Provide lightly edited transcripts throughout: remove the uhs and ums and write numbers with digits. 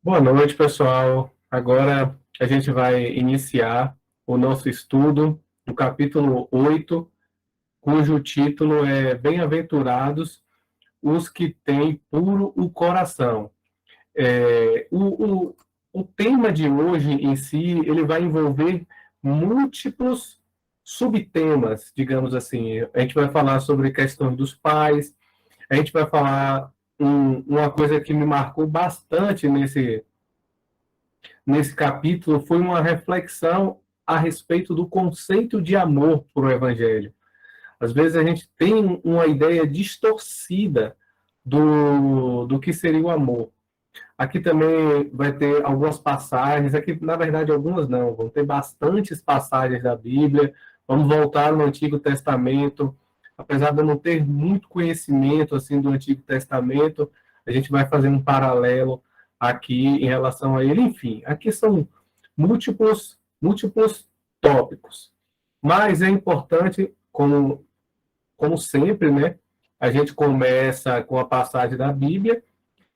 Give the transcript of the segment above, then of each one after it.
Boa noite, pessoal. Agora a gente vai iniciar o nosso estudo do capítulo 8, cujo título é Bem-aventurados os que têm puro o coração. É, o tema de hoje em si, ele vai envolver múltiplos subtemas, digamos assim. A gente vai falar sobre questões dos pais, a gente vai falar uma coisa que me marcou bastante nesse capítulo foi uma reflexão a respeito do conceito de amor para o Evangelho. Às vezes a gente tem uma ideia distorcida do que seria o amor. Aqui também vai ter algumas passagens, aqui na verdade algumas não, vão ter bastantes passagens da Bíblia. Vamos voltar no Antigo Testamento. Apesar de eu não ter muito conhecimento assim do Antigo Testamento, a gente vai fazer um paralelo aqui em relação a ele. Enfim, aqui são múltiplos tópicos. Mas é importante, como sempre, né? A gente começa com a passagem da Bíblia.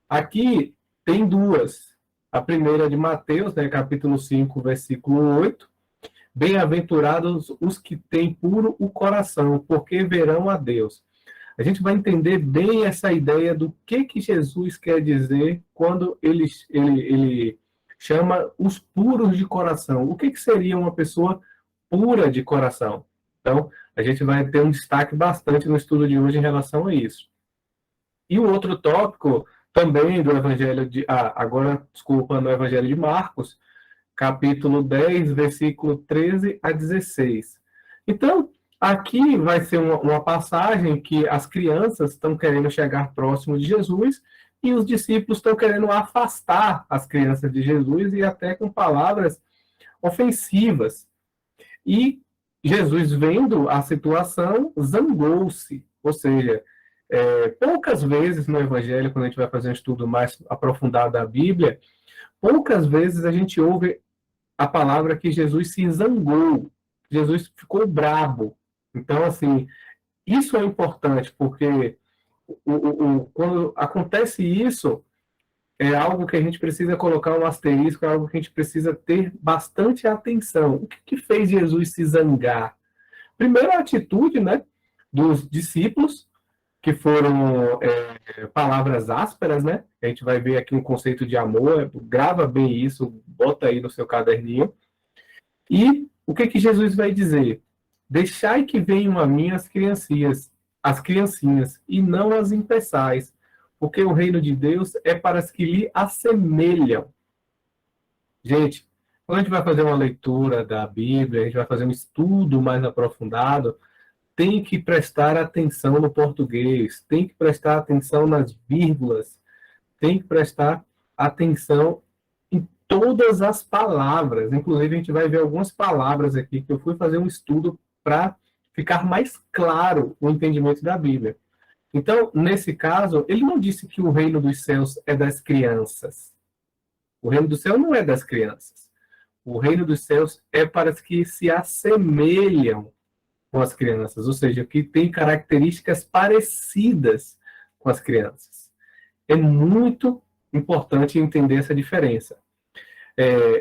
Aqui tem duas. A primeira é de Mateus, né, capítulo 5, versículo 8. Bem-aventurados os que têm puro o coração, porque verão a Deus. A gente vai entender bem essa ideia do que Jesus quer dizer quando ele chama os puros de coração. O que seria uma pessoa pura de coração? Então, a gente vai ter um destaque bastante no estudo de hoje em relação a isso. E o outro tópico também do Evangelho de. Agora, desculpa, no Evangelho de Marcos, capítulo 10, versículo 13 a 16. Então, aqui vai ser uma passagem que as crianças estão querendo chegar próximo de Jesus e os discípulos estão querendo afastar as crianças de Jesus e até com palavras ofensivas. E Jesus, vendo a situação, zangou-se. Ou seja, poucas vezes no Evangelho, quando a gente vai fazer um estudo mais aprofundado da Bíblia, poucas vezes a gente ouve a palavra que Jesus se zangou. Jesus ficou brabo. Então, assim, isso é importante, porque quando acontece isso, é algo que a gente precisa colocar um asterisco, é algo que a gente precisa ter bastante atenção. O que fez Jesus se zangar? Primeiro, a atitude, né, dos discípulos, que foram palavras ásperas, né? A gente vai ver aqui um conceito de amor, grava bem isso, bota aí no seu caderninho. E o que Jesus vai dizer? Deixai que venham a mim as criancinhas, e não as impeçais, porque o reino de Deus é para as que lhe assemelham. Gente, quando a gente vai fazer uma leitura da Bíblia, a gente vai fazer um estudo mais aprofundado, tem que prestar atenção no português, tem que prestar atenção nas vírgulas, tem que prestar atenção em todas as palavras. Inclusive, a gente vai ver algumas palavras aqui que eu fui fazer um estudo para ficar mais claro o entendimento da Bíblia. Então, nesse caso, ele não disse que o reino dos céus é das crianças. O reino do céu não é das crianças. O reino dos céus é para as que se assemelham com as crianças, ou seja, que tem características parecidas com as crianças. É muito importante entender essa diferença.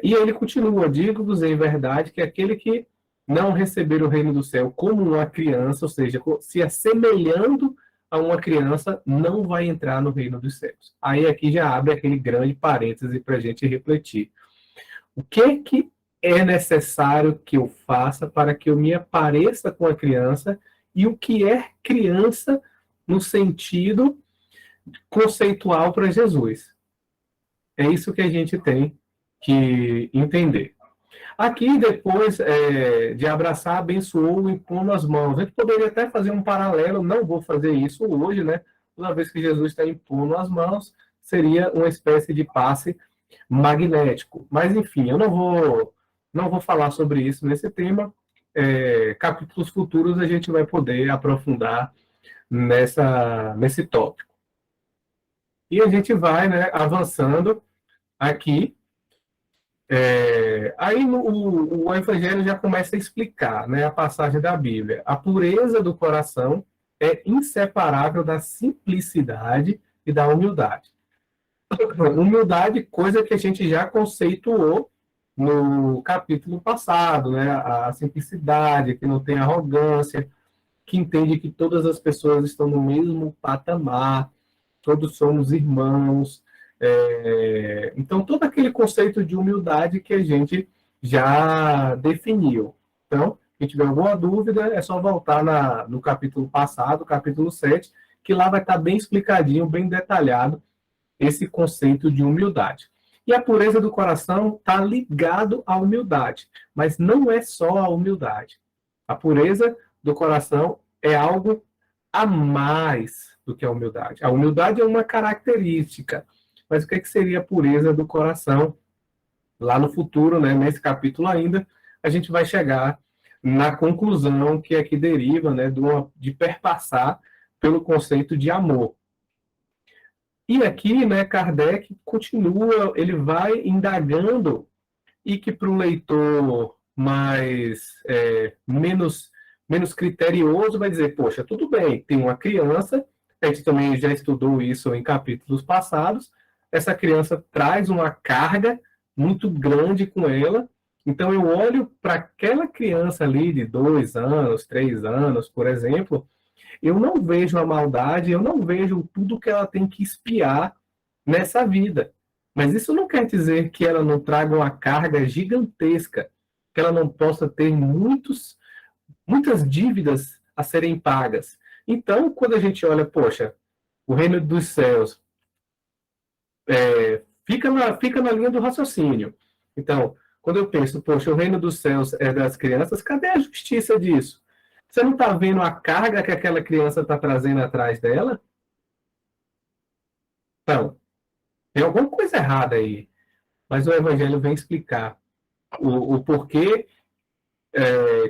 E ele continua, digo-vos em verdade que aquele que não receber o reino do céu como uma criança, ou seja, se assemelhando a uma criança, não vai entrar no reino dos céus. Aí aqui já abre aquele grande parêntese para a gente refletir. O que é necessário que eu faça para que eu me apareça com a criança e o que é criança no sentido conceitual para Jesus? É isso que a gente tem que entender. Aqui, depois de abraçar, abençoou, impondo as mãos. A gente poderia até fazer um paralelo, não vou fazer isso hoje, né? Toda vez que Jesus está impondo as mãos, seria uma espécie de passe magnético. Mas, enfim, eu não vou falar sobre isso nesse tema. Capítulos futuros a gente vai poder aprofundar nesse tópico. E a gente vai, né, avançando aqui. Aí o Evangelho já começa a explicar, né, a passagem da Bíblia. A pureza do coração é inseparável da simplicidade e da humildade. Humildade, coisa que a gente já conceituou no capítulo passado, né? A simplicidade, que não tem arrogância, que entende que todas as pessoas estão no mesmo patamar, todos somos irmãos. Então, todo aquele conceito de humildade que a gente já definiu. Então, se tiver alguma dúvida, é só voltar no capítulo passado, capítulo 7, que lá vai estar bem explicadinho, bem detalhado, esse conceito de humildade. E a pureza do coração está ligado à humildade, mas não é só a humildade. A pureza do coração é algo a mais do que a humildade. A humildade é uma característica, mas o que seria a pureza do coração? Lá no futuro, né, nesse capítulo ainda, a gente vai chegar na conclusão que aqui deriva, né, de perpassar pelo conceito de amor. E aqui, né, Kardec continua, ele vai indagando, e que para o leitor menos criterioso vai dizer, poxa, tudo bem, tem uma criança, a gente também já estudou isso em capítulos passados, essa criança traz uma carga muito grande com ela, então eu olho para aquela criança ali de 2 anos, 3 anos, por exemplo, eu não vejo a maldade, eu não vejo tudo que ela tem que espiar nessa vida. Mas isso não quer dizer que ela não traga uma carga gigantesca, que ela não possa ter muitas dívidas a serem pagas. Então, quando a gente olha, poxa, o reino dos céus fica na linha do raciocínio. Então, quando eu penso, poxa, o reino dos céus é das crianças, cadê a justiça disso? Você não está vendo a carga que aquela criança está trazendo atrás dela? Então, tem alguma coisa errada aí. Mas o Evangelho vem explicar o porquê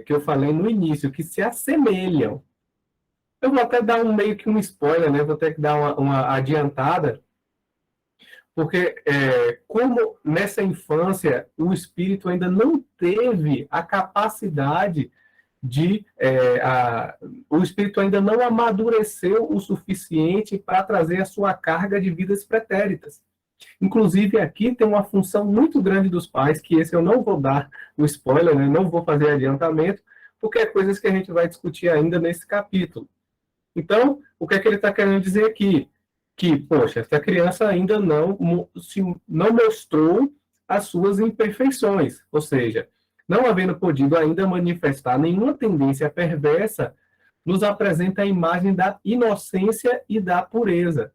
que eu falei no início, que se assemelham. Eu vou até dar meio que um spoiler, né? Vou ter que dar uma adiantada, porque como nessa infância o espírito ainda não teve a capacidade o espírito ainda não amadureceu o suficiente para trazer a sua carga de vidas pretéritas. Inclusive, aqui tem uma função muito grande dos pais, que esse eu não vou dar o spoiler, né? Não vou fazer adiantamento, porque é coisas que a gente vai discutir ainda nesse capítulo. Então, o que é que ele está querendo dizer aqui? Que, poxa, essa criança ainda não mostrou as suas imperfeições, ou seja, não havendo podido ainda manifestar nenhuma tendência perversa, nos apresenta a imagem da inocência e da pureza.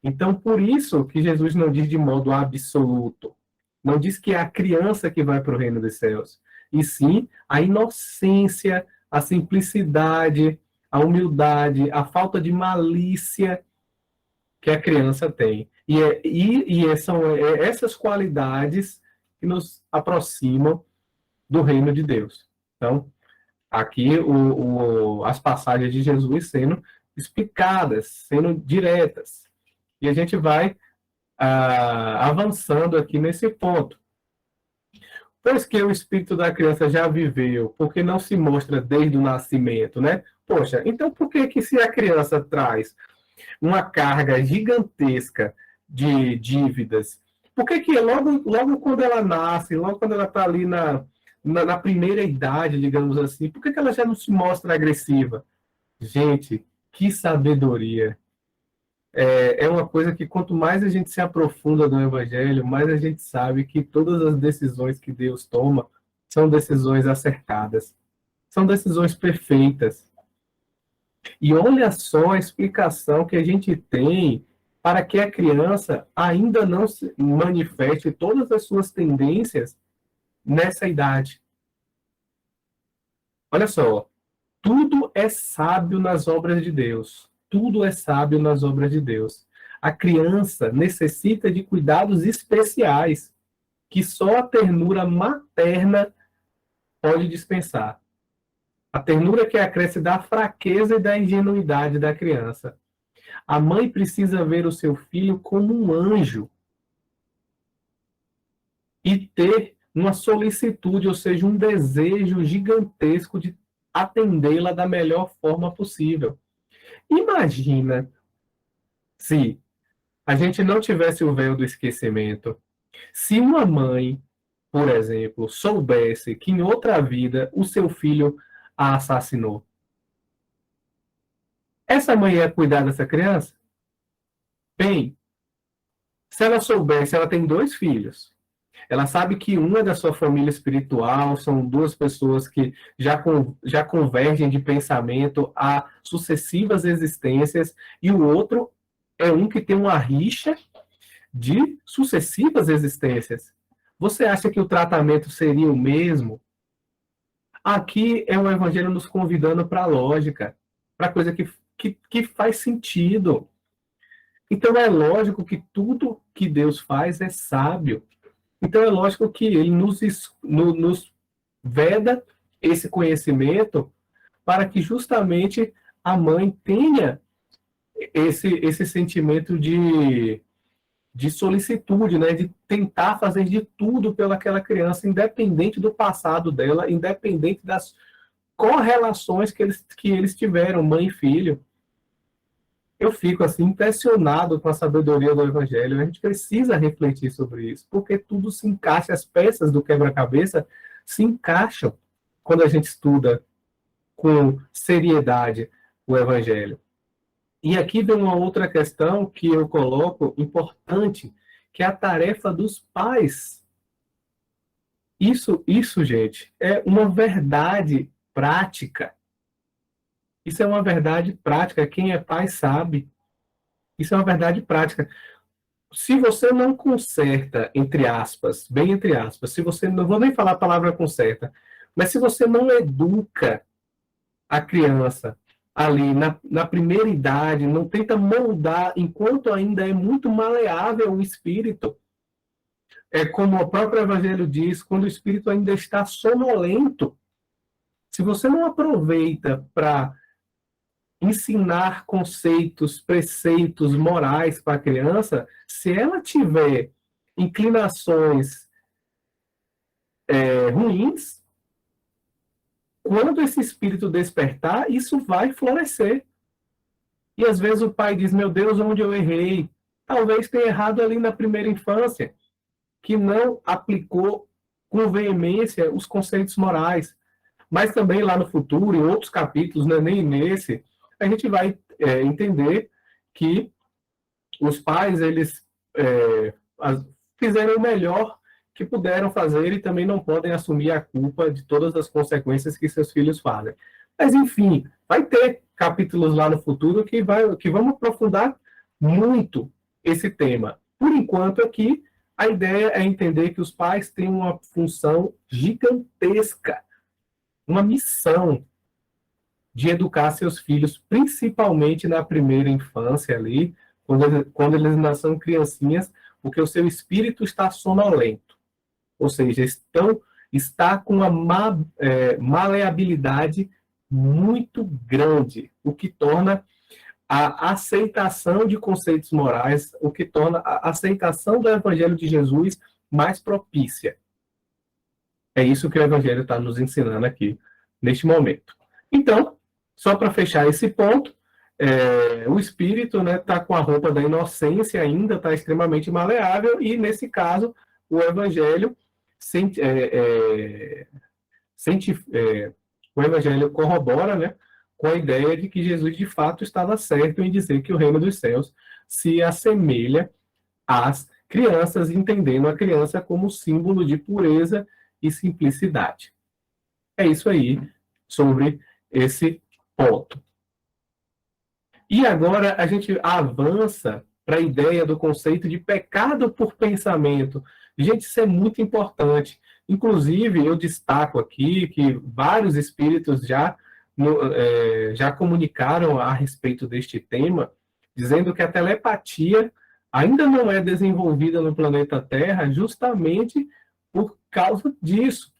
Então, por isso que Jesus não diz de modo absoluto, não diz que é a criança que vai para o reino dos céus, e sim a inocência, a simplicidade, a humildade, a falta de malícia que a criança tem. São essas qualidades que nos aproximam do reino de Deus. Então, aqui as passagens de Jesus sendo explicadas, sendo diretas. E a gente vai avançando aqui nesse ponto. Pois que o espírito da criança já viveu, porque não se mostra desde o nascimento, né? Poxa, então por que se a criança traz uma carga gigantesca de dívidas, por que logo quando ela nasce, logo quando ela está ali na primeira idade, digamos assim, por que ela já não se mostra agressiva? Gente, que sabedoria! É uma coisa que quanto mais a gente se aprofunda no Evangelho, mais a gente sabe que todas as decisões que Deus toma são decisões acertadas, são decisões perfeitas. E olha só a explicação que a gente tem para que a criança ainda não se manifeste todas as suas tendências nessa idade. Olha só, tudo é sábio nas obras de Deus. Tudo é sábio nas obras de Deus. A criança necessita de cuidados especiais que só a ternura materna pode dispensar. A ternura que acresce da fraqueza e da ingenuidade da criança. A mãe precisa ver o seu filho como um anjo e ter uma solicitude, ou seja, um desejo gigantesco de atendê-la da melhor forma possível. Imagina se a gente não tivesse o véu do esquecimento, se uma mãe, por exemplo, soubesse que em outra vida o seu filho a assassinou, essa mãe ia cuidar dessa criança? Bem, se ela soubesse, ela tem 2 filhos. Ela sabe que um é da sua família espiritual, são 2 pessoas que já convergem de pensamento a sucessivas existências, e o outro é um que tem uma rixa de sucessivas existências. Você acha que o tratamento seria o mesmo? Aqui é o Evangelho nos convidando para a lógica, para coisa que faz sentido. Então é lógico que tudo que Deus faz é sábio. Então é lógico que ele nos veda esse conhecimento para que justamente a mãe tenha esse sentimento de solicitude, né, de tentar fazer de tudo pelaquela criança, independente do passado dela, independente das correlações que eles tiveram, mãe e filho. Eu fico assim impressionado com a sabedoria do Evangelho. A gente precisa refletir sobre isso, porque tudo se encaixa, as peças do quebra-cabeça se encaixam quando a gente estuda com seriedade o Evangelho. E aqui vem uma outra questão que eu coloco importante, que é a tarefa dos pais. Isso, gente, é uma verdade prática. Isso é uma verdade prática. Quem é pai sabe. Isso é uma verdade prática. Se você não conserta, entre aspas, bem entre aspas, se você, não vou nem falar a palavra conserta, mas se você não educa a criança ali na primeira idade, não tenta moldar enquanto ainda é muito maleável o espírito, é como o próprio Evangelho diz, quando o espírito ainda está sonolento, se você não aproveita para ensinar conceitos, preceitos morais para a criança, se ela tiver inclinações ruins, quando esse espírito despertar, isso vai florescer. E às vezes o pai diz, meu Deus, onde eu errei? Talvez tenha errado ali na primeira infância, que não aplicou com veemência os conceitos morais. Mas também lá no futuro, em outros capítulos, né, nem nesse, a gente vai entender que os pais, eles fizeram o melhor que puderam fazer e também não podem assumir a culpa de todas as consequências que seus filhos fazem. Mas, enfim, vai ter capítulos lá no futuro que vamos aprofundar muito esse tema. Por enquanto, aqui, a ideia é entender que os pais têm uma função gigantesca, uma missão de educar seus filhos, principalmente na primeira infância ali, quando eles ainda são criancinhas, porque o seu espírito está sonolento. Ou seja, está com uma maleabilidade muito grande, o que torna a aceitação de conceitos morais, o que torna a aceitação do Evangelho de Jesus mais propícia. É isso que o Evangelho está nos ensinando aqui, neste momento. Então, só para fechar esse ponto, o espírito está com a roupa da inocência ainda, está extremamente maleável, e nesse caso, o Evangelho o Evangelho corrobora, né, com a ideia de que Jesus de fato estava certo em dizer que o reino dos céus se assemelha às crianças, entendendo a criança como símbolo de pureza e simplicidade. É isso aí sobre esse ponto. E agora a gente avança para a ideia do conceito de pecado por pensamento. Gente, isso é muito importante. Inclusive, eu destaco aqui que vários espíritos já comunicaram a respeito deste tema, dizendo que a telepatia ainda não é desenvolvida no planeta Terra justamente por causa disso.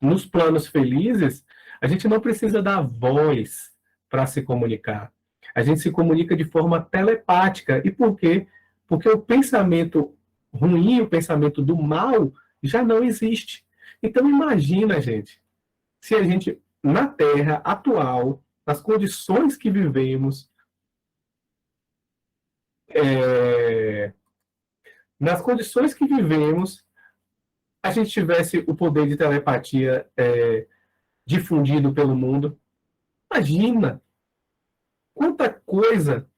Nos planos felizes, a gente não precisa da voz para se comunicar. A gente se comunica de forma telepática. E por quê? Porque o pensamento ruim, o pensamento do mal, já não existe. Então, imagina, gente, se a gente, na Terra atual, nas condições que vivemos, nas condições que vivemos, a gente tivesse o poder de telepatia difundido pelo mundo. Imagina quanta coisa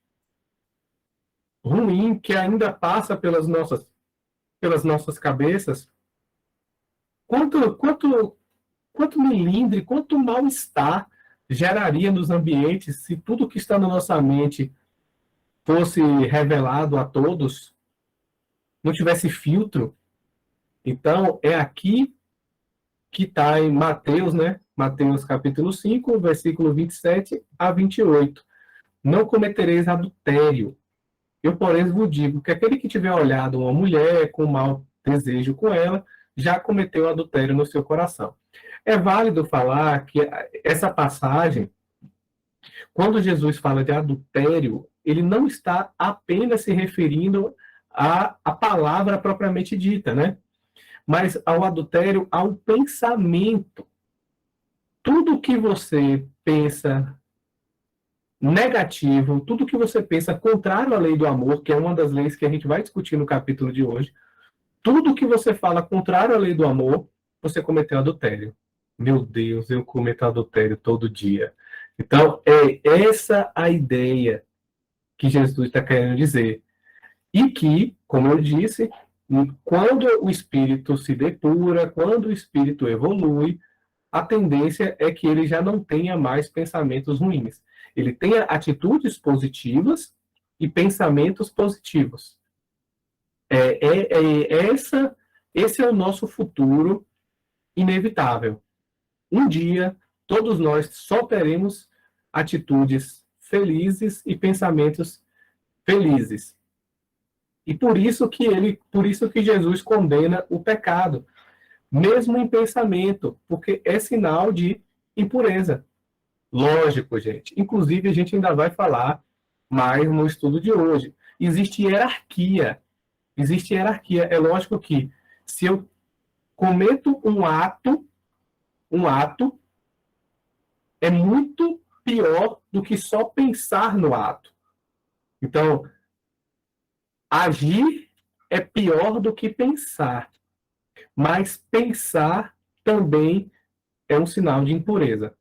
ruim que ainda passa pelas nossas cabeças, quanto melindre, quanto mal-estar geraria nos ambientes se tudo que está na nossa mente fosse revelado a todos, não tivesse filtro. Então, é aqui que está em Mateus, né? Mateus capítulo 5, versículo 27 a 28. Não cometereis adultério. Eu, porém, vos digo que aquele que tiver olhado uma mulher com mau desejo com ela, já cometeu adultério no seu coração. É válido falar que essa passagem, quando Jesus fala de adultério, ele não está apenas se referindo à palavra propriamente dita, né? Mas ao adultério, ao pensamento. Tudo que você pensa negativo, tudo que você pensa contrário à lei do amor, que é uma das leis que a gente vai discutir no capítulo de hoje, tudo que você fala contrário à lei do amor, você cometeu adultério. Meu Deus, eu cometo adultério todo dia. Então, é essa a ideia que Jesus está querendo dizer. E que, como eu disse, quando o espírito se depura, quando o espírito evolui, a tendência é que ele já não tenha mais pensamentos ruins. Ele tenha atitudes positivas e pensamentos positivos. Esse é o nosso futuro inevitável. Um dia, todos nós só teremos atitudes felizes e pensamentos felizes. E por isso que Jesus condena o pecado, mesmo em pensamento, porque é sinal de impureza. Lógico, gente. Inclusive, a gente ainda vai falar mais no estudo de hoje. Existe hierarquia. Existe hierarquia. É lógico que se eu cometo um ato é muito pior do que só pensar no ato. Então, agir é pior do que pensar. Mas pensar também é um sinal de impureza.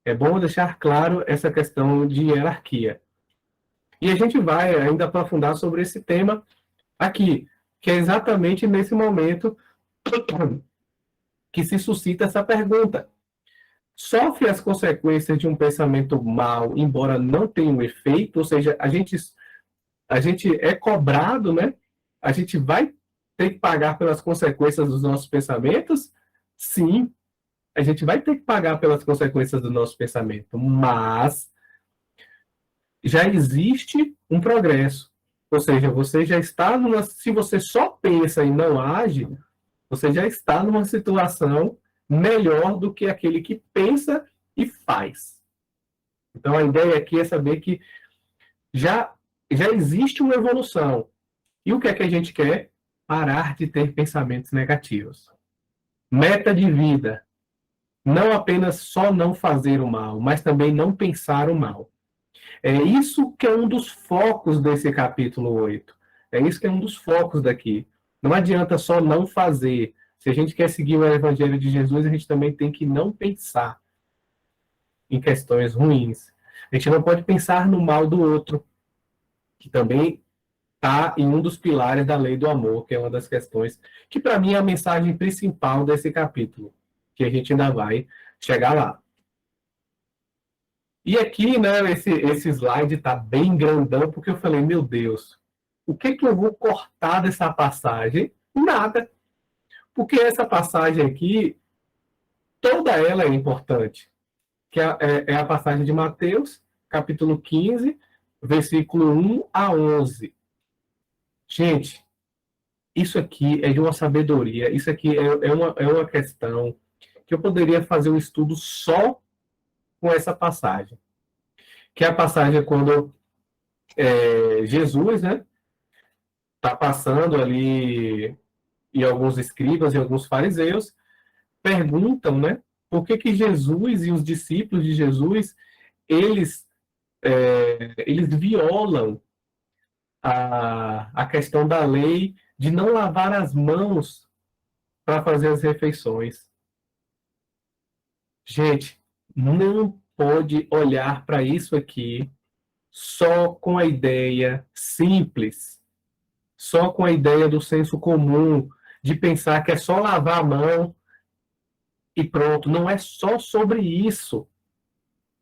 É bom deixar claro essa questão de hierarquia. E a gente vai ainda aprofundar sobre esse tema aqui, que é exatamente nesse momento que se suscita essa pergunta. Sofre as consequências de um pensamento mau, embora não tenha um efeito, ou seja, a gente é cobrado, né? A gente vai ter que pagar pelas consequências dos nossos pensamentos? Sim, a gente vai ter que pagar pelas consequências do nosso pensamento, mas já existe um progresso. Ou seja, você já está se você só pensa e não age, você já está numa situação melhor do que aquele que pensa e faz. Então, a ideia aqui é saber que já existe uma evolução. E o que é que a gente quer? Parar de ter pensamentos negativos. Meta de vida. Não apenas só não fazer o mal, mas também não pensar o mal. É isso que é um dos focos desse capítulo 8. É isso que é um dos focos daqui. Não adianta só não fazer. Se a gente quer seguir o Evangelho de Jesus, a gente também tem que não pensar em questões ruins. A gente não pode pensar no mal do outro, que também está em um dos pilares da lei do amor, que é uma das questões que, para mim, é a mensagem principal desse capítulo, que a gente ainda vai chegar lá. E aqui, né, esse slide está bem grandão, porque eu falei, meu Deus, o que eu vou cortar dessa passagem? Nada. Porque essa passagem aqui, toda ela é importante. Que é a passagem de Mateus, capítulo 15, versículo 1 a 11. Gente, isso aqui é de uma sabedoria, isso aqui é uma questão que eu poderia fazer um estudo só com essa passagem. Que é a passagem quando Jesus, né, está passando ali, e alguns escribas e alguns fariseus perguntam, né, por que Jesus e os discípulos de Jesus, eles violam a questão da lei de não lavar as mãos para fazer as refeições. Gente, não pode olhar para isso aqui só com a ideia simples, só com a ideia do senso comum, de pensar que é só lavar a mão e pronto. Não é só sobre isso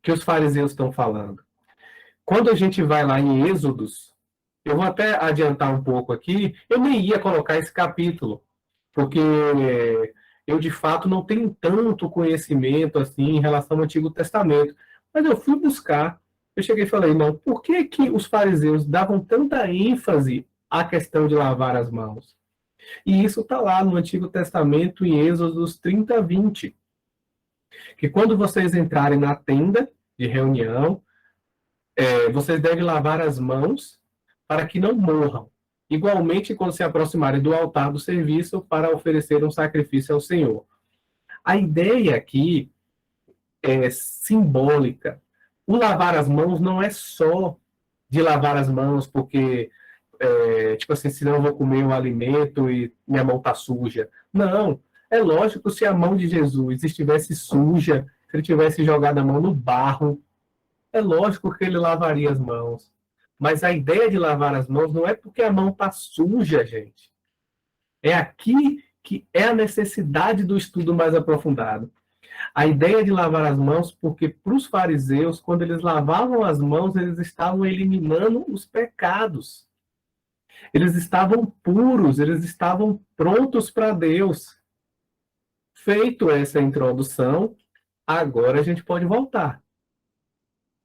que os fariseus estão falando. Quando a gente vai lá em Êxodos, eu vou até adiantar um pouco aqui, eu nem ia colocar esse capítulo, porque eu, de fato, não tenho tanto conhecimento assim em relação ao Antigo Testamento. Mas eu fui buscar, eu cheguei e falei, não, por que que os fariseus davam tanta ênfase à questão de lavar as mãos? E isso está lá no Antigo Testamento, em Êxodos 30, 20. Que quando vocês entrarem na tenda de reunião, vocês devem lavar as mãos para que não morram. Igualmente, quando se aproximarem do altar do serviço para oferecer um sacrifício ao Senhor. A ideia aqui é simbólica. O lavar as mãos não é só de lavar as mãos porque, tipo assim, senão eu vou comer um alimento e minha mão está suja. Não. É lógico, se a mão de Jesus estivesse suja, se ele tivesse jogado a mão no barro, é lógico que ele lavaria as mãos. Mas a ideia de lavar as mãos não é porque a mão está suja, gente. É aqui que é a necessidade do estudo mais aprofundado. A ideia de lavar as mãos, porque para os fariseus, quando eles lavavam as mãos, eles estavam eliminando os pecados. Eles estavam puros, eles estavam prontos para Deus. Feito essa introdução, agora a gente pode voltar.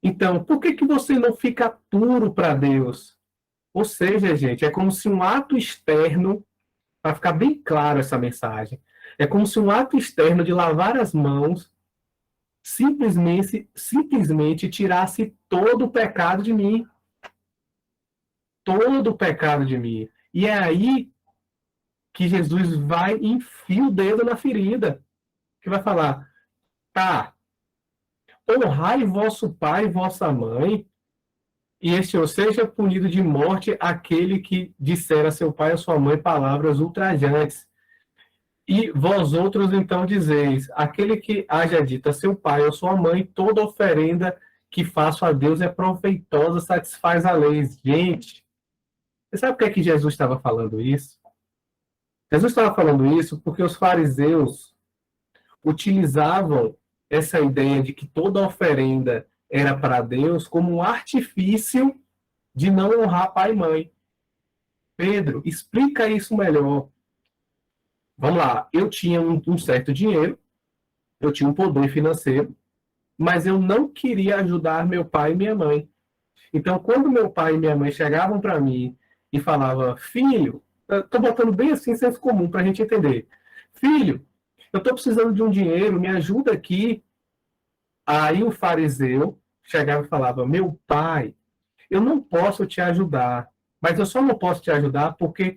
Então, por que que você não fica puro para Deus? Ou seja, gente, é como se um ato externo, para ficar bem claro essa mensagem, é como se um ato externo de lavar as mãos simplesmente tirasse todo o pecado de mim. Todo o pecado de mim. E é aí que Jesus vai e enfia o dedo na ferida, que vai falar, tá, honrai vosso pai e vossa mãe, e este ou seja punido de morte aquele que disser a seu pai ou sua mãe palavras ultrajantes. E vós outros então dizeis, aquele que haja dito a seu pai ou sua mãe, toda oferenda que faço a Deus é proveitosa, satisfaz a lei. Gente, você sabe por que é que Jesus estava falando isso? Jesus estava falando isso porque os fariseus utilizavam essa ideia de que toda oferenda era para Deus como um artifício de não honrar pai e mãe. Pedro, explica isso melhor. Vamos lá, eu tinha um certo dinheiro, eu tinha um poder financeiro, mas eu não queria ajudar meu pai e minha mãe. Então, quando meu pai e minha mãe chegavam para mim e falavam, filho, estou botando bem assim, senso comum para a gente entender. Filho, eu estou precisando de um dinheiro, me ajuda aqui. Aí o fariseu chegava e falava, meu pai, eu não posso te ajudar, mas eu só não posso te ajudar porque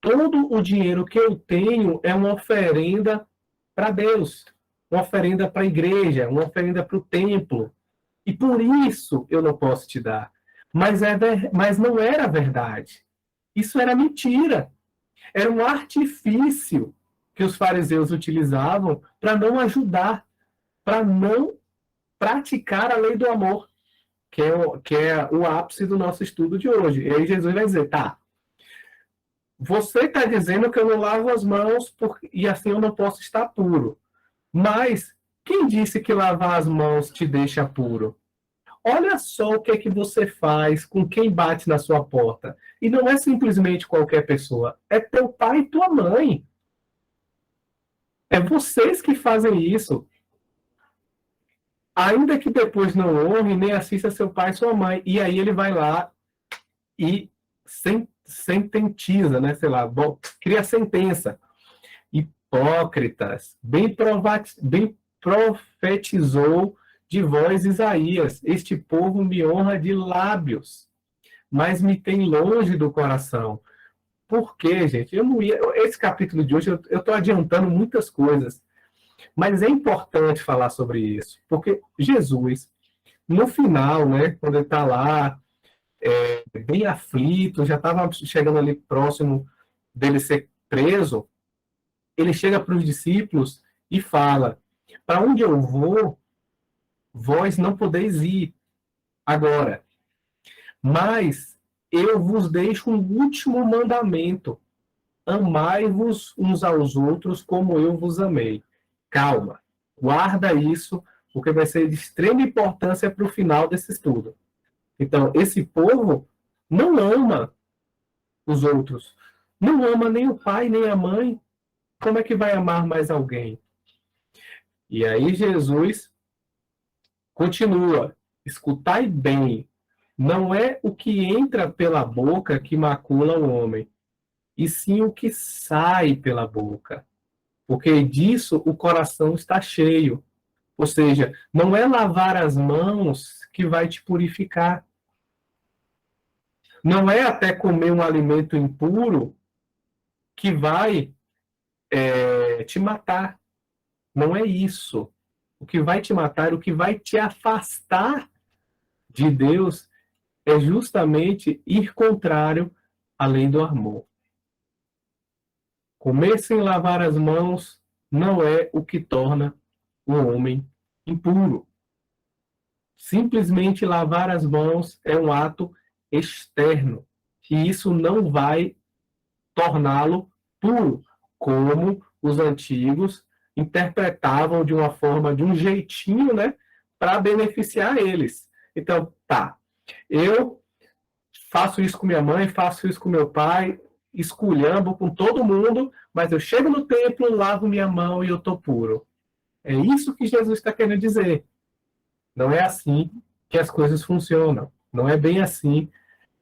todo o dinheiro que eu tenho é uma oferenda para Deus, uma oferenda para a igreja, uma oferenda para o templo. E por isso eu não posso te dar. Mas não era verdade. Isso era mentira. Era um artifício que os fariseus utilizavam para não ajudar, para não praticar a lei do amor, que é o ápice do nosso estudo de hoje. E aí Jesus vai dizer, tá, você está dizendo que eu não lavo as mãos e assim eu não posso estar puro. Mas quem disse que lavar as mãos te deixa puro? Olha só o que é que você faz com quem bate na sua porta. E não é simplesmente qualquer pessoa, é teu pai e tua mãe. É vocês que fazem isso. Ainda que depois não honre, nem assista seu pai e sua mãe. E aí ele vai lá e sententiza, né? Sei lá, cria sentença. Hipócritas, bem profetizou de vós Isaías, este povo me honra de lábios, mas me tem longe do coração. Por quê, gente? Eu não ia. Esse capítulo de hoje, eu estou adiantando muitas coisas, mas é importante falar sobre isso, porque Jesus, no final, né, quando ele está lá, bem aflito, já estava chegando ali próximo dele ser preso, ele chega para os discípulos e fala: para onde eu vou, vós não podeis ir agora, mas eu vos deixo um último mandamento: amai-vos uns aos outros como eu vos amei. Calma, guarda isso, porque vai ser de extrema importância para o final desse estudo. Então, esse povo não ama os outros, não ama nem o pai, nem a mãe. Como é que vai amar mais alguém? E aí Jesus continua: escutai bem, não é o que entra pela boca que macula o homem, e sim o que sai pela boca, porque disso o coração está cheio. Ou seja, não é lavar as mãos que vai te purificar. Não é até comer um alimento impuro que vai te matar. Não é isso. O que vai te matar, o que vai te afastar de Deus é justamente ir contrário à lei do amor. Comer sem lavar as mãos não é o que torna o homem impuro. Simplesmente lavar as mãos é um ato externo, e isso não vai torná-lo puro, como os antigos interpretavam de uma forma, de um jeitinho, né, para beneficiar eles. Então, tá, eu faço isso com minha mãe, faço isso com meu pai, esculhambo com todo mundo, mas eu chego no templo, lavo minha mão e eu estou puro. É isso que Jesus está querendo dizer. Não é assim que as coisas funcionam. Não é bem assim.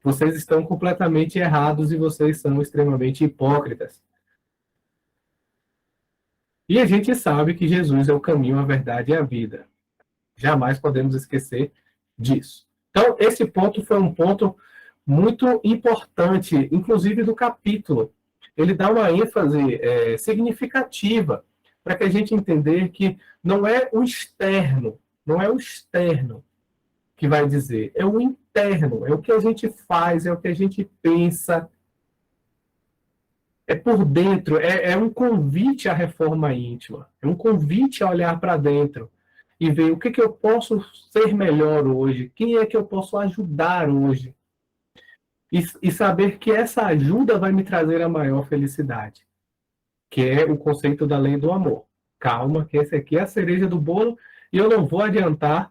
Vocês estão completamente errados e vocês são extremamente hipócritas. E a gente sabe que Jesus é o caminho, a verdade e a vida. Jamais podemos esquecer disso. Então, esse ponto foi um ponto muito importante, inclusive do capítulo. Ele dá uma ênfase significativa para que a gente entender que não é o externo, não é o externo que vai dizer, é o interno, é o que a gente faz, é o que a gente pensa, é por dentro, é um convite à reforma íntima, é um convite a olhar para dentro e ver o que eu posso ser melhor hoje, quem é que eu posso ajudar hoje, e saber que essa ajuda vai me trazer a maior felicidade, que é o conceito da lei do amor. Calma, que essa aqui é a cereja do bolo, e eu não vou adiantar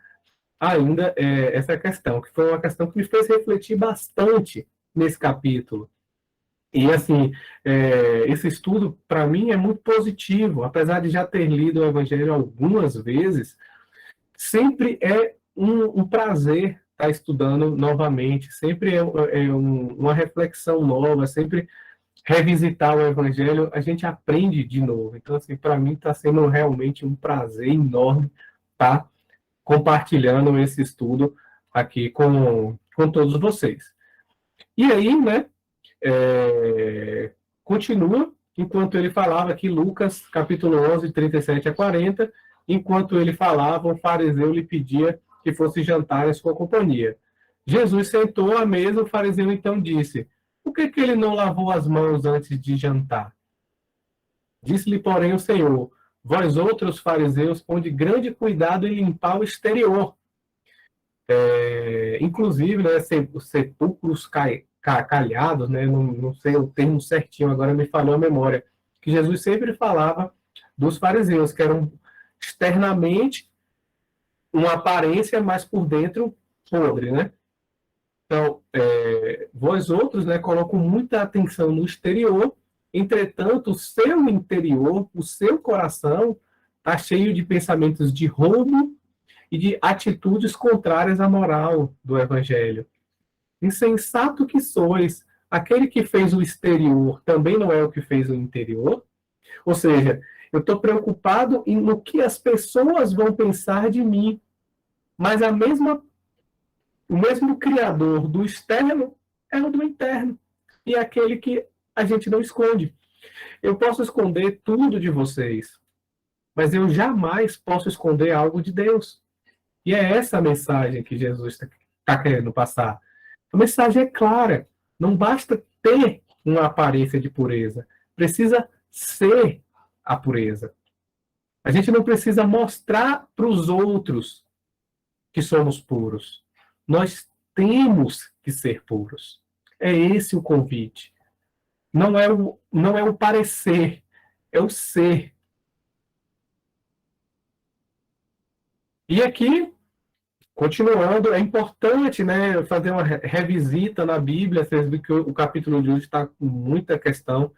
ainda essa questão, que foi uma questão que me fez refletir bastante nesse capítulo. E, assim, esse estudo, para mim, é muito positivo. Apesar de já ter lido o Evangelho algumas vezes, sempre é um prazer estar estudando novamente, sempre uma reflexão nova, sempre revisitar o Evangelho, a gente aprende de novo. Então, assim, para mim está sendo realmente um prazer enorme estar compartilhando esse estudo aqui com todos vocês. E aí, né, continua, enquanto ele falava aqui, Lucas, capítulo 11, 37 a 40, enquanto ele falava, o fariseu lhe pedia que fosse jantar em sua companhia. Jesus sentou à mesa, o fariseu então disse: por que ele não lavou as mãos antes de jantar? Disse-lhe, porém, o Senhor: vós outros fariseus ponde grande cuidado em limpar o exterior. Inclusive, né, os sepulcros calhados, né, não sei o termo certinho, agora me falhou a memória, que Jesus sempre falava dos fariseus, que eram externamente uma aparência, mas por dentro podre, né? Então, vós outros, né, colocam muita atenção no exterior, entretanto, o seu interior, o seu coração, está cheio de pensamentos de roubo e de atitudes contrárias à moral do Evangelho. Insensato que sois, aquele que fez o exterior também não é o que fez o interior? Ou seja, eu estou preocupado no que as pessoas vão pensar de mim, mas o mesmo criador do externo é o do interno, e é aquele que a gente não esconde. Eu posso esconder tudo de vocês, mas eu jamais posso esconder algo de Deus. E é essa a mensagem que Jesus está querendo passar. A mensagem é clara. Não basta ter uma aparência de pureza. Precisa ser a pureza. A gente não precisa mostrar para os outros que somos puros. Nós temos que ser puros. É esse o convite. Não é o parecer, é o ser. E aqui, continuando, é importante, né, fazer uma revisita na Bíblia. Vocês viram que o capítulo de hoje está com muita questão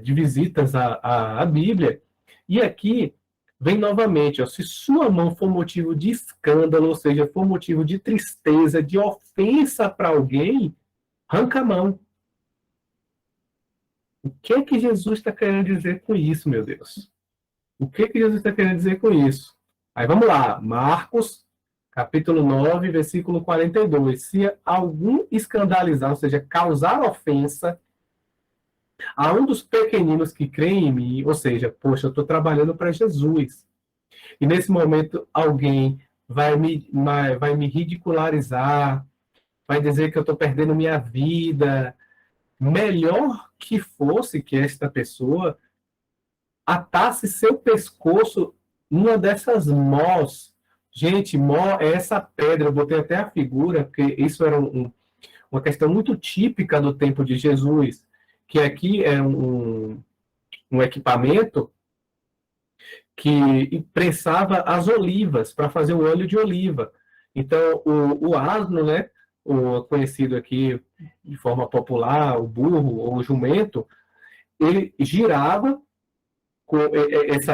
de visitas à Bíblia. E aqui vem novamente, ó, se sua mão for motivo de escândalo, ou seja, for motivo de tristeza, de ofensa para alguém, arranca a mão. O que é que Jesus está querendo dizer com isso, meu Deus? O que é que Jesus está querendo dizer com isso? Aí vamos lá, Marcos, capítulo 9, versículo 42. Se algum escandalizar, ou seja, causar ofensa a um dos pequeninos que creem em mim, ou seja, poxa, eu estou trabalhando para Jesus, e nesse momento alguém vai me ridicularizar, vai dizer que eu estou perdendo minha vida, melhor que fosse que esta pessoa atasse seu pescoço numa dessas mós. Gente, mó é essa pedra, eu botei até a figura, porque isso era uma questão muito típica do tempo de Jesus, que aqui é um equipamento que prensava as olivas para fazer o óleo de oliva. Então, o asno, né, o conhecido aqui de forma popular, o burro ou o jumento, ele girava com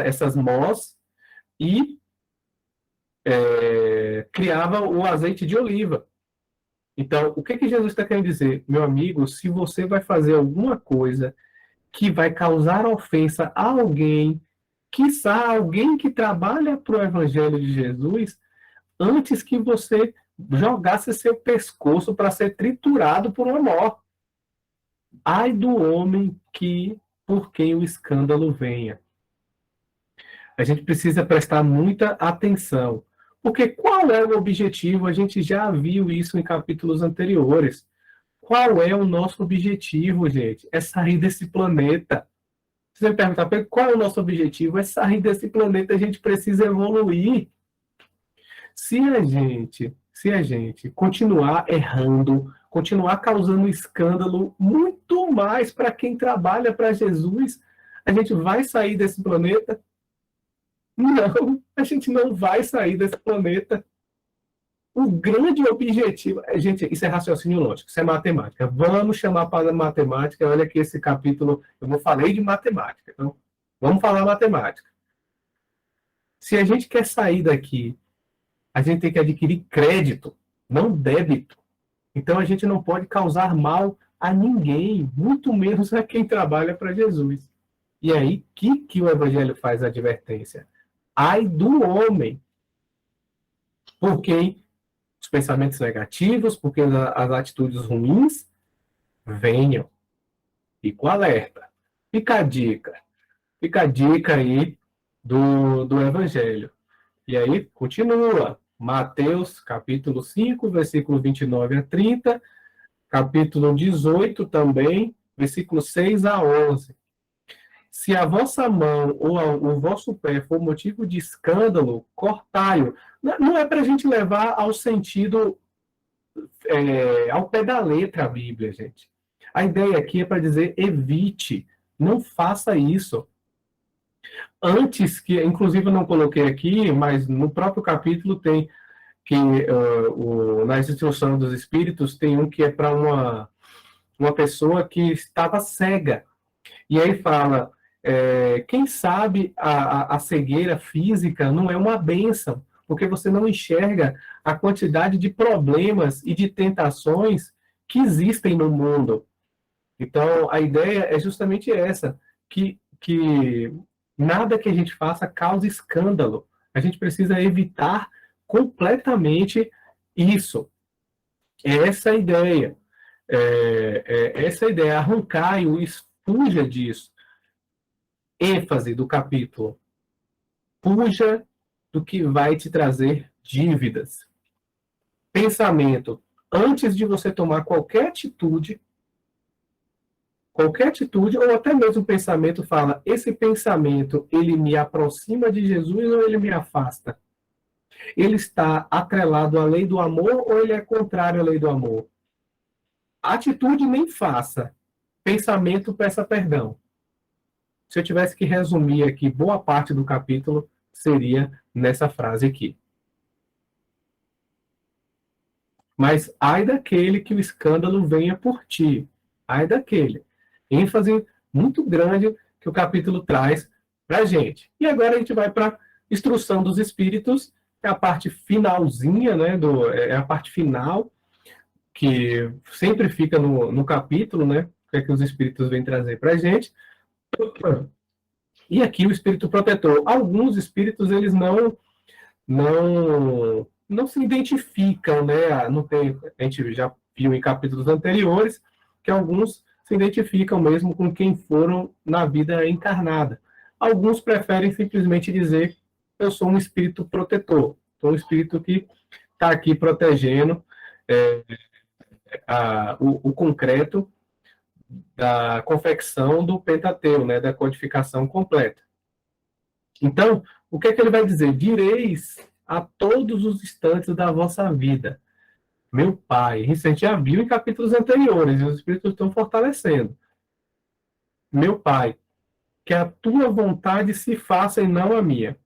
essas mós e criava o azeite de oliva. Então, o que Jesus está querendo dizer? Meu amigo, se você vai fazer alguma coisa que vai causar ofensa a alguém, quiçá alguém que trabalha para o Evangelho de Jesus, antes que você jogasse seu pescoço para ser triturado por uma mó. Ai do homem por quem o escândalo venha. A gente precisa prestar muita atenção. Porque qual é o objetivo? A gente já viu isso em capítulos anteriores. Qual é o nosso objetivo, gente? É sair desse planeta. Se você me perguntar qual é o nosso objetivo, é sair desse planeta, a gente precisa evoluir. Se a gente continuar errando, continuar causando escândalo, muito mais para quem trabalha para Jesus, a gente vai sair desse planeta? Não, a gente não vai sair desse planeta. O grande objetivo, gente, isso é raciocínio lógico, isso é matemática. Vamos chamar para a matemática. Olha que esse capítulo, eu não falei de matemática, então vamos falar matemática. Se a gente quer sair daqui, a gente tem que adquirir crédito, não débito. Então a gente não pode causar mal a ninguém, muito menos a quem trabalha para Jesus. E aí que o Evangelho faz a advertência? Ai do homem, por quem os pensamentos negativos, porque as atitudes ruins venham. Fica o alerta. Fica a dica aí do Evangelho. E aí, continua. Mateus, capítulo 5, versículo 29 a 30, capítulo 18 também, versículo 6 a 11. Se a vossa mão ou o vosso pé for motivo de escândalo, cortai-o. Não é para a gente levar ao sentido, ao pé da letra a Bíblia, gente. A ideia aqui é para dizer evite, não faça isso. Antes que, inclusive eu não coloquei aqui, mas no próprio capítulo tem que, nas instruções dos Espíritos, tem um que é para uma pessoa que estava cega. E aí fala, quem sabe a cegueira física não é uma bênção, porque você não enxerga a quantidade de problemas e de tentações que existem no mundo. Então, a ideia é justamente essa, que nada que a gente faça cause escândalo. A gente precisa evitar completamente isso. É essa a ideia. Essa a ideia, arrancar e fuja disso. ênfase do capítulo. Fuja do que vai te trazer dívidas. Pensamento. antes de você tomar qualquer atitude, ou até mesmo pensamento, fala, esse pensamento, ele me aproxima de Jesus ou ele me afasta? Ele está atrelado à lei do amor ou ele é contrário à lei do amor? Atitude nem faça, pensamento peça perdão. Se eu tivesse que resumir aqui, boa parte do capítulo seria nessa frase aqui. Mas ai daquele que o escândalo venha por ti. Ai daquele. ênfase muito grande que o capítulo traz para a gente. E agora a gente vai para a instrução dos espíritos, é a parte finalzinha, né, é a parte final, que sempre fica no capítulo, né, que os espíritos vêm trazer para a gente. E aqui o espírito protetor. Alguns espíritos, eles não se identificam, né? Não tem, a gente já viu em capítulos anteriores que alguns se identificam mesmo com quem foram na vida encarnada. Alguns preferem simplesmente dizer eu sou um espírito protetor, sou um espírito que está aqui protegendo o concreto da confecção do Pentateuco, né, da codificação completa. Então, o que é que ele vai dizer? Direis a todos os instantes da vossa vida, meu Pai. Isso a gente já viu em capítulos anteriores, e os Espíritos estão fortalecendo. Meu Pai, que a tua vontade se faça e não a minha.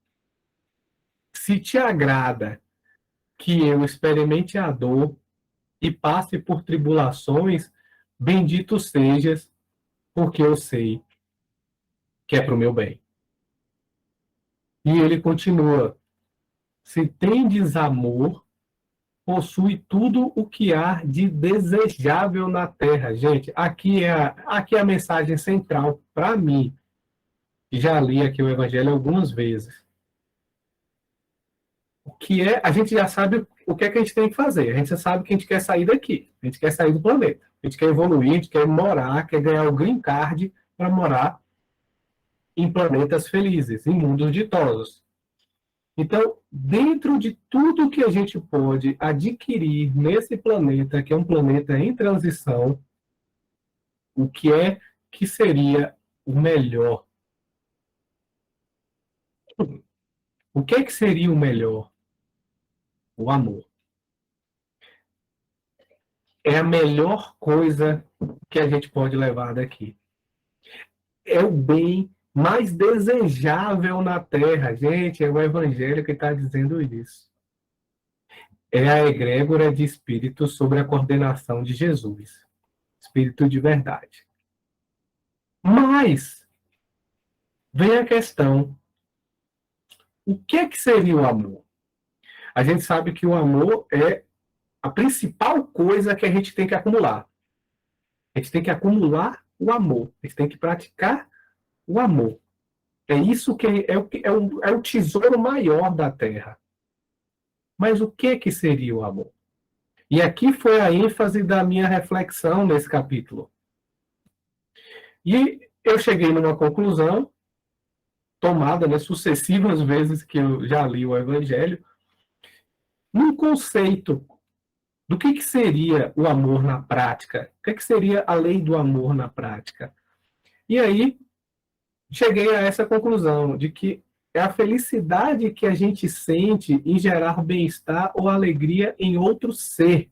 Se te agrada que eu experimente a dor e passe por tribulações, bendito sejas, porque eu sei que é para o meu bem. E ele continua, se tendes amor, possui tudo o que há de desejável na terra. Gente, aqui é a mensagem central para mim. Já li aqui o Evangelho algumas vezes. O que é, a gente já sabe o que é que a gente tem que fazer. A gente já sabe que a gente quer sair daqui. A gente quer sair do planeta. A gente quer evoluir, a gente quer morar, quer ganhar o green card para morar em planetas felizes, em mundos ditosos. Então, dentro de tudo que a gente pode adquirir nesse planeta, que é um planeta em transição, o que é que seria o melhor? O que é que seria o melhor? O amor. É a melhor coisa que a gente pode levar daqui. É o bem mais desejável na Terra. Gente, é o Evangelho que está dizendo isso. É a egrégora de espíritos sobre a coordenação de Jesus. Espírito de verdade. Mas vem a questão, o que é que seria o amor? A gente sabe que o amor é a principal coisa que a gente tem que acumular. A gente tem que acumular o amor. A gente tem que praticar o amor. É isso que é o tesouro maior da Terra. Mas o que seria o amor? E aqui foi a ênfase da minha reflexão nesse capítulo. E eu cheguei numa conclusão, tomada, né, sucessivas vezes que eu já li o Evangelho, num conceito do que seria o amor na prática, o que seria a lei do amor na prática. E aí cheguei a essa conclusão de que é a felicidade que a gente sente em gerar bem-estar ou alegria em outro ser.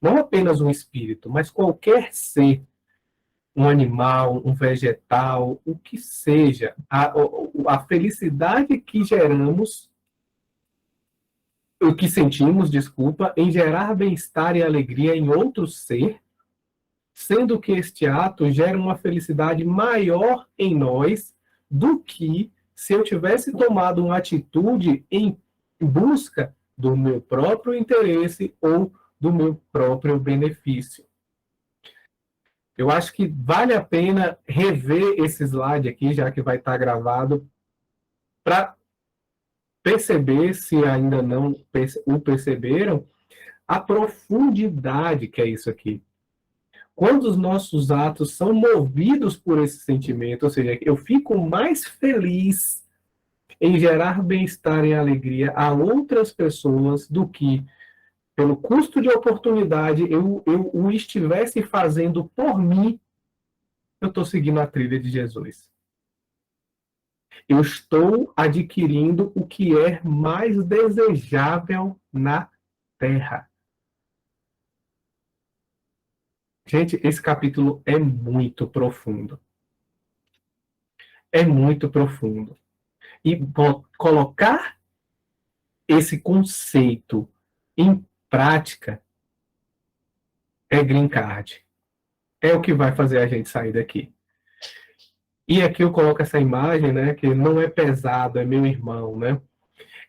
Não apenas um espírito, mas qualquer ser. Um animal, um vegetal, o que seja. A felicidade que geramos, o que sentimos, desculpa, em gerar bem-estar e alegria em outro ser, sendo que este ato gera uma felicidade maior em nós do que se eu tivesse tomado uma atitude em busca do meu próprio interesse ou do meu próprio benefício. Eu acho que vale a pena rever esse slide aqui, já que vai estar gravado, para perceber, se ainda não o perceberam, a profundidade que é isso aqui. Quando os nossos atos são movidos por esse sentimento, ou seja, eu fico mais feliz em gerar bem-estar e alegria a outras pessoas do que pelo custo de oportunidade, eu o estivesse fazendo por mim, eu estou seguindo a trilha de Jesus. Eu estou adquirindo o que é mais desejável na terra. Gente, esse capítulo é muito profundo. É muito profundo. E colocar esse conceito em prática é green card. É o que vai fazer a gente sair daqui. E aqui eu coloco essa imagem, né, que não é pesado, é meu irmão, né?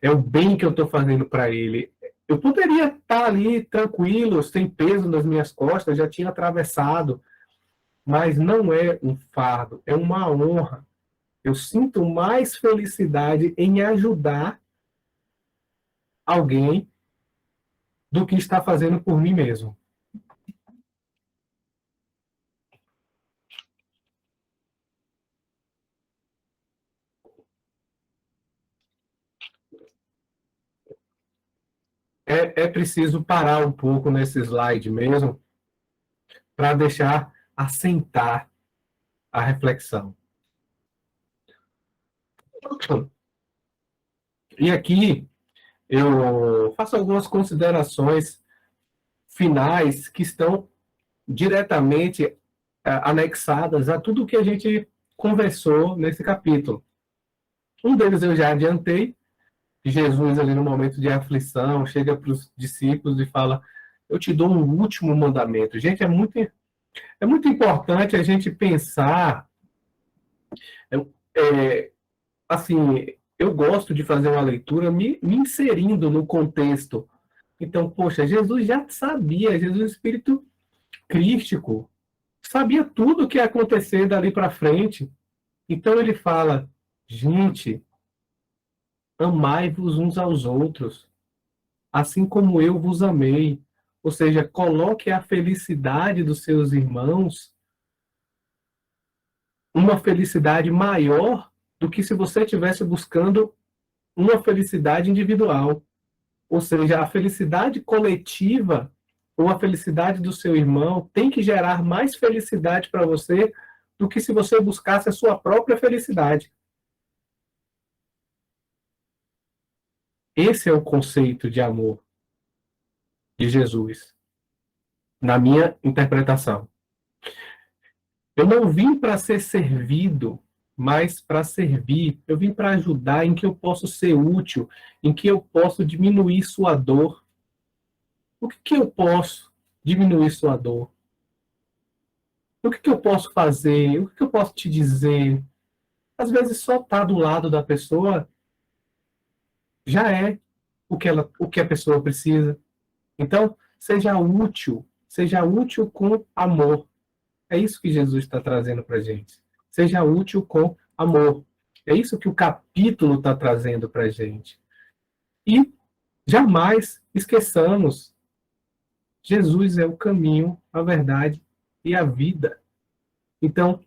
É o bem que eu estou fazendo para ele. Eu poderia estar ali tranquilo, sem peso nas minhas costas, já tinha atravessado, mas não é um fardo, é uma honra. Eu sinto mais felicidade em ajudar alguém do que estar fazendo por mim mesmo. É preciso parar um pouco nesse slide mesmo para deixar assentar a reflexão. E aqui eu faço algumas considerações finais que estão diretamente anexadas a tudo que a gente conversou nesse capítulo. Um deles eu já adiantei, Jesus ali no momento de aflição chega para os discípulos e fala: eu te dou um último mandamento. Gente, é muito importante a gente pensar, assim, eu gosto de fazer uma leitura me inserindo no contexto. Então, poxa, Jesus já sabia, Jesus é Espírito crístico, sabia tudo o que ia acontecer dali para frente. Então ele fala: gente, amai-vos uns aos outros, assim como eu vos amei. Ou seja, coloque a felicidade dos seus irmãos, uma felicidade maior do que se você estivesse buscando uma felicidade individual. Ou seja, a felicidade coletiva ou a felicidade do seu irmão tem que gerar mais felicidade para você do que se você buscasse a sua própria felicidade. Esse é o conceito de amor de Jesus, na minha interpretação. Eu não vim para ser servido, mas para servir. Eu vim para ajudar, em que eu posso ser útil, em que eu posso diminuir sua dor. O que eu posso diminuir sua dor? O que eu posso fazer? O que eu posso te dizer? Às vezes só estar do lado da pessoa já é o que a pessoa precisa. Então, seja útil com amor. É isso que Jesus está trazendo para a gente. Seja útil com amor. É isso que o capítulo está trazendo para a gente. E jamais esqueçamos, Jesus é o caminho, a verdade e a vida. Então,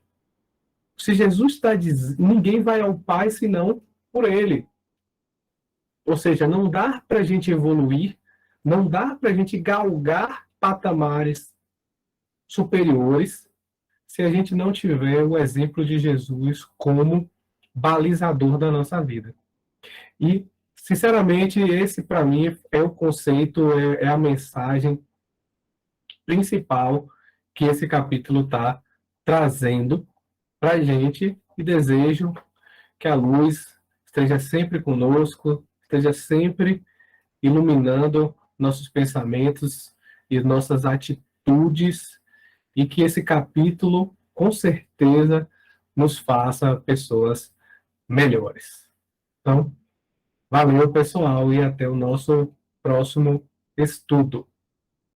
se Jesus está dizendo, ninguém vai ao Pai senão por Ele. Ou seja, não dá para a gente evoluir, não dá para a gente galgar patamares superiores se a gente não tiver o exemplo de Jesus como balizador da nossa vida. E, sinceramente, esse para mim é o conceito, é a mensagem principal que esse capítulo está trazendo para a gente, e desejo que a luz esteja sempre conosco, esteja sempre iluminando nossos pensamentos e nossas atitudes, e que esse capítulo, com certeza, nos faça pessoas melhores. Então, valeu, pessoal, e até o nosso próximo estudo.